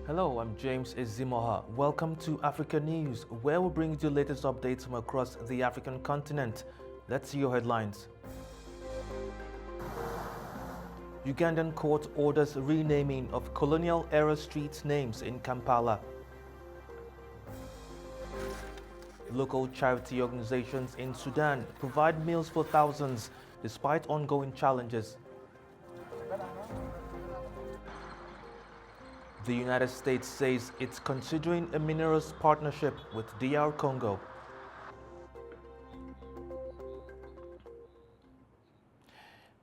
Hello, I'm James Ezimoha. Welcome to Africa News, where we bring you the latest updates from across the African continent. Let's see your headlines. Ugandan court orders renaming of colonial-era street names in Kampala. Local charity organizations in Sudan provide meals for thousands despite ongoing challenges. The United States says it's considering a minerals partnership with DR Congo.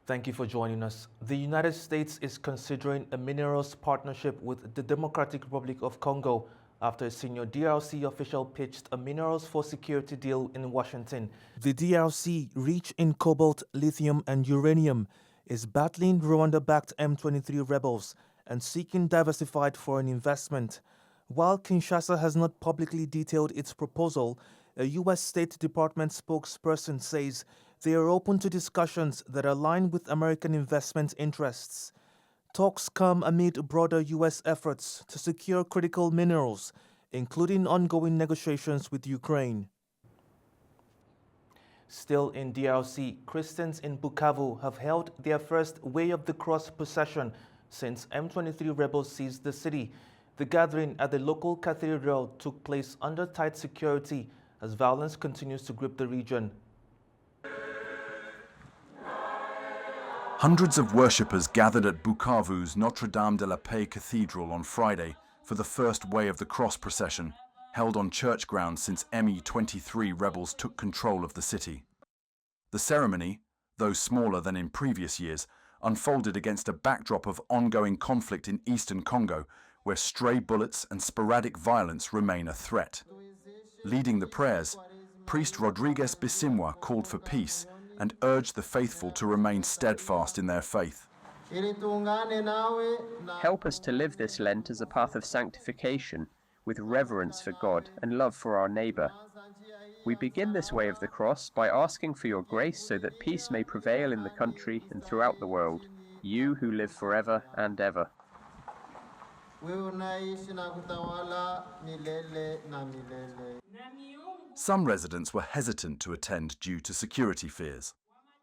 Thank you for joining us. The United States is considering a minerals partnership with the Democratic Republic of Congo after a senior DRC official pitched a minerals for security deal in Washington. The DRC, rich in cobalt, lithium, and uranium, is battling Rwanda-backed M23 rebels and seeking diversified foreign investment. While Kinshasa has not publicly detailed its proposal, a U.S. State Department spokesperson says they are open to discussions that align with American investment interests. Talks come amid broader U.S. efforts to secure critical minerals, including ongoing negotiations with Ukraine. Still in DRC, Christians in Bukavu have held their first Way of the Cross procession since M23 rebels seized the city. The gathering at the local cathedral took place under tight security as violence continues to grip the region. Hundreds of worshippers gathered at Bukavu's Notre-Dame de la Paix Cathedral on Friday for the first Way of the Cross procession, held on church grounds since M23 rebels took control of the city. The ceremony, though smaller than in previous years, unfolded against a backdrop of ongoing conflict in eastern Congo, where stray bullets and sporadic violence remain a threat. Leading the prayers, priest Rodriguez Bisimwa called for peace and urged the faithful to remain steadfast in their faith. Help us to live this Lent as a path of sanctification, with reverence for God and love for our neighbour. We begin this Way of the Cross by asking for your grace so that peace may prevail in the country and throughout the world, you who live forever and ever. Some residents were hesitant to attend due to security fears.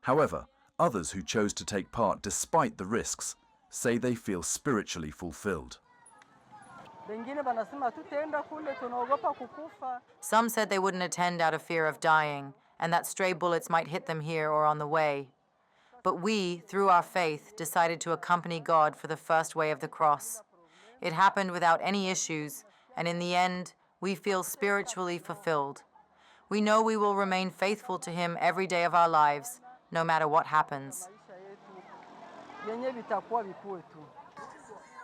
However, others who chose to take part despite the risks say they feel spiritually fulfilled. Some said they wouldn't attend out of fear of dying, and that stray bullets might hit them here or on the way. But we, through our faith, decided to accompany God for the first Way of the Cross. It happened without any issues, and in the end, we feel spiritually fulfilled. We know we will remain faithful to Him every day of our lives, no matter what happens.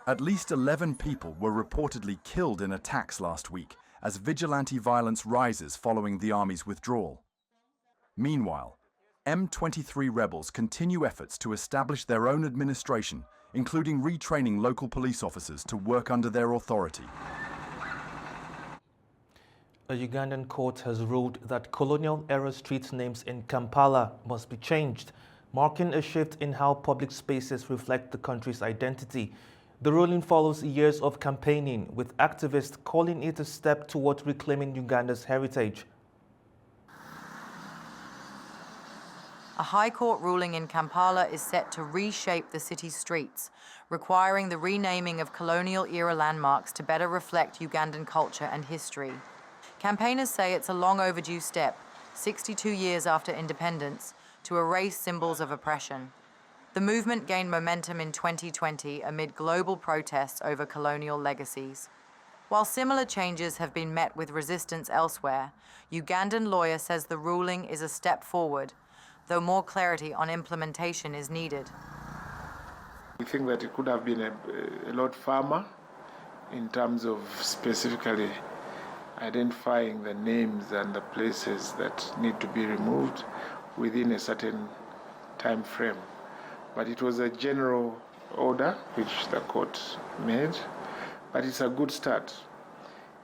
At least 11 people were reportedly killed in attacks last week as vigilante violence rises following the army's withdrawal. Meanwhile, M23 rebels continue efforts to establish their own administration, including retraining local police officers to work under their authority. A Ugandan court has ruled that colonial-era street names in Kampala must be changed, marking a shift in how public spaces reflect the country's identity. The ruling follows years of campaigning, with activists calling it a step toward reclaiming Uganda's heritage. A High Court ruling in Kampala is set to reshape the city's streets, requiring the renaming of colonial-era landmarks to better reflect Ugandan culture and history. Campaigners say it's a long overdue step, 62 years after independence, to erase symbols of oppression. The movement gained momentum in 2020 amid global protests over colonial legacies. While similar changes have been met with resistance elsewhere, Ugandan lawyer says the ruling is a step forward, though more clarity on implementation is needed. We think that it could have been a lot firmer in terms of specifically identifying the names and the places that need to be removed within a certain time frame. But it was a general order which the court made, but it's a good start.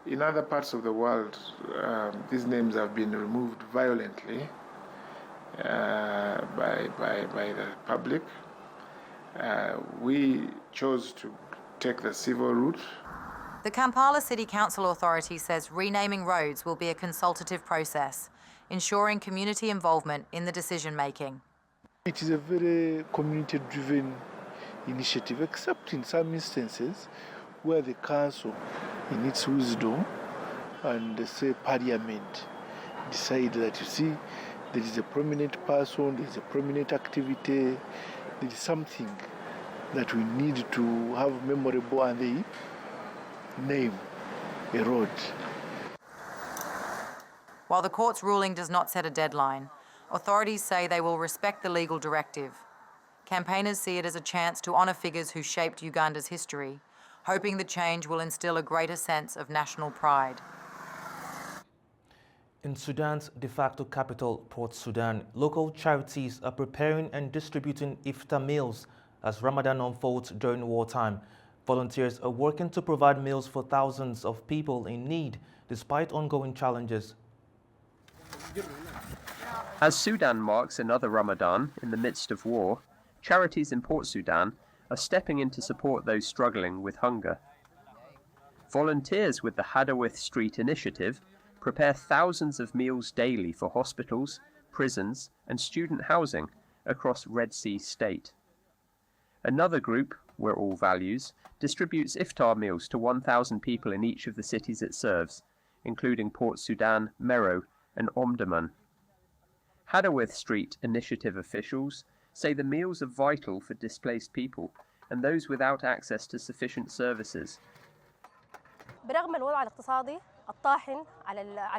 In other parts of the world, these names have been removed violently, by the public. We chose to take the civil route. The Kampala City Council Authority says renaming roads will be a consultative process, ensuring community involvement in the decision-making. It is a very community-driven initiative, except in some instances where the council, in its wisdom, and say parliament, decide that, you see, there is a prominent person, there is a prominent activity, there is something that we need to have memorable, and they name a road. While the court's ruling does not set a deadline, authorities say they will respect the legal directive. Campaigners see it as a chance to honour figures who shaped Uganda's history, hoping the change will instill a greater sense of national pride. In Sudan's de facto capital, Port Sudan, local charities are preparing and distributing iftar meals as Ramadan unfolds during wartime. Volunteers are working to provide meals for thousands of people in need, despite ongoing challenges. As Sudan marks another Ramadan in the midst of war, charities in Port Sudan are stepping in to support those struggling with hunger. Volunteers with the Hadawith Street Initiative prepare thousands of meals daily for hospitals, prisons, and student housing across Red Sea State. Another group, We're All Values, distributes iftar meals to 1,000 people in each of the cities it serves, including Port Sudan, Mero, and Omdurman. Hadawith Street Initiative officials say the meals are vital for displaced people and those without access to sufficient services.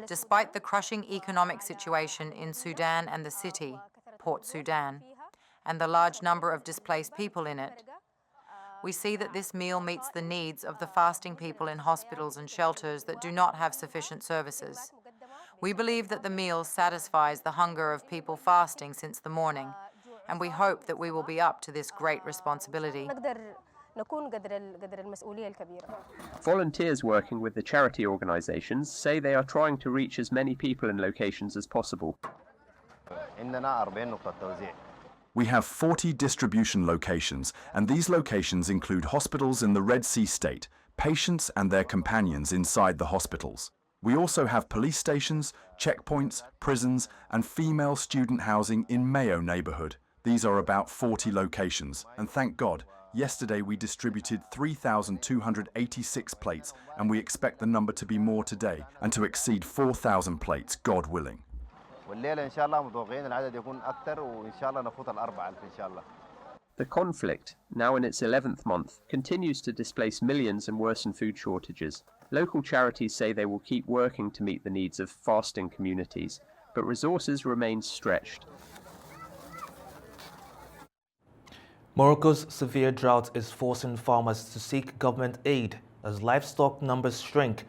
Despite the crushing economic situation in Sudan and the city, Port Sudan, and the large number of displaced people in it, we see that this meal meets the needs of the fasting people in hospitals and shelters that do not have sufficient services. We believe that the meal satisfies the hunger of people fasting since the morning, and we hope that we will be up to this great responsibility. Volunteers working with the charity organizations say they are trying to reach as many people in locations as possible. We have 40 distribution locations, and these locations include hospitals in the Red Sea State, patients and their companions inside the hospitals. We also have police stations, checkpoints, prisons, and female student housing in Mayo neighborhood. These are about 40 locations, and thank God, yesterday we distributed 3,286 plates, and we expect the number to be more today, and to exceed 4,000 plates, God willing. The conflict, now in its 11th month, continues to displace millions and worsen food shortages. Local charities say they will keep working to meet the needs of fasting communities, but resources remain stretched. Morocco's severe drought is forcing farmers to seek government aid as livestock numbers shrink.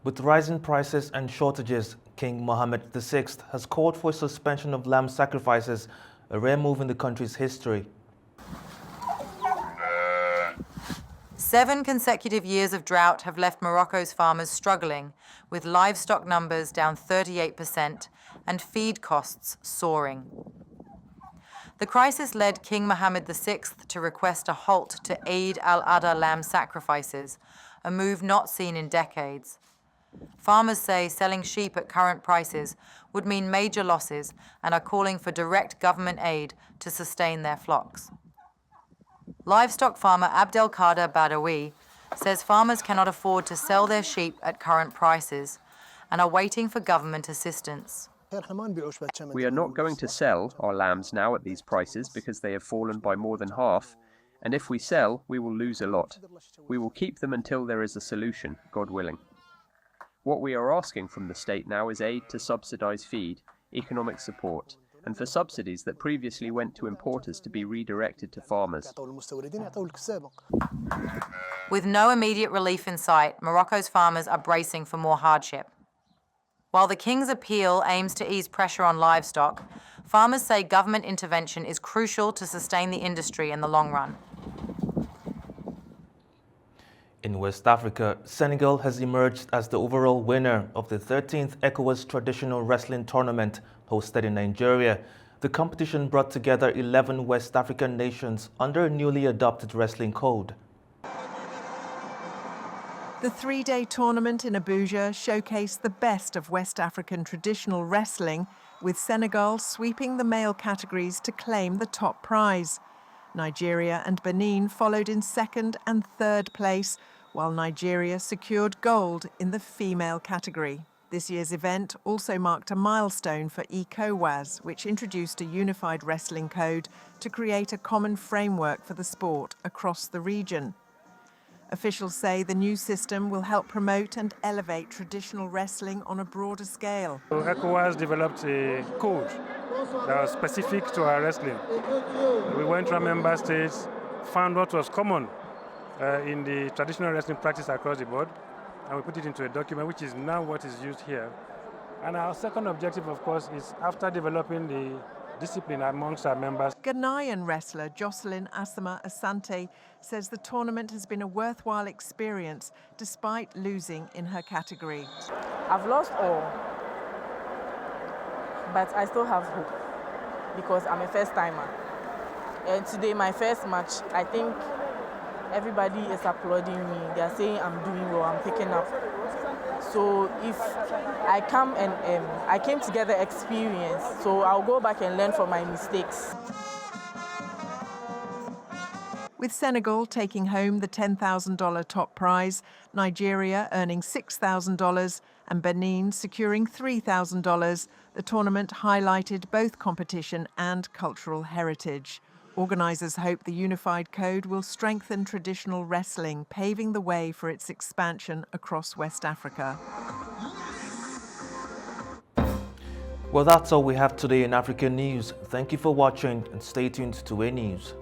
With rising prices and shortages, King Mohammed VI has called for a suspension of lamb sacrifices, a rare move in the country's history. 7 consecutive years of drought have left Morocco's farmers struggling, with livestock numbers down 38% and feed costs soaring. The crisis led King Mohammed VI to request a halt to Eid al-Adha lamb sacrifices, a move not seen in decades. Farmers say selling sheep at current prices would mean major losses and are calling for direct government aid to sustain their flocks. Livestock farmer Abdelkader Badawi says farmers cannot afford to sell their sheep at current prices and are waiting for government assistance. We are not going to sell our lambs now at these prices because they have fallen by more than half, and if we sell, we will lose a lot. We will keep them until there is a solution, God willing. What we are asking from the state now is aid to subsidize feed, economic support, and for subsidies that previously went to importers to be redirected to farmers. With no immediate relief in sight, Morocco's farmers are bracing for more hardship. While the King's appeal aims to ease pressure on livestock, farmers say government intervention is crucial to sustain the industry in the long run. In West Africa, Senegal has emerged as the overall winner of the 13th ECOWAS Traditional Wrestling Tournament hosted in Nigeria. The competition brought together 11 West African nations under a newly adopted wrestling code. The three-day tournament in Abuja showcased the best of West African traditional wrestling, with Senegal sweeping the male categories to claim the top prize. Nigeria and Benin followed in second and third place, while Nigeria secured gold in the female category. This year's event also marked a milestone for ECOWAS, which introduced a unified wrestling code to create a common framework for the sport across the region. Officials say the new system will help promote and elevate traditional wrestling on a broader scale. ECOWAS developed a code that was specific to our wrestling. We went to our member states, found what was common in the traditional wrestling practice across the board, and we put it into a document which is now what is used here. And our second objective, of course, is after developing the discipline amongst our members. Ghanaian wrestler Jocelyn Asama Asante says the tournament has been a worthwhile experience despite losing in her category. I've lost all, but I still have hope because I'm a first-timer. And today, my first match, I think everybody is applauding me. They're saying I'm doing well, I'm picking up. So if I come and I came to get the experience, so I'll go back and learn from my mistakes. With Senegal taking home the $10,000 top prize, Nigeria earning $6,000 and Benin securing $3,000, the tournament highlighted both competition and cultural heritage. Organisers hope the unified code will strengthen traditional wrestling, paving the way for its expansion across West Africa. Well, that's all we have today in African News. Thank you for watching and stay tuned to A News.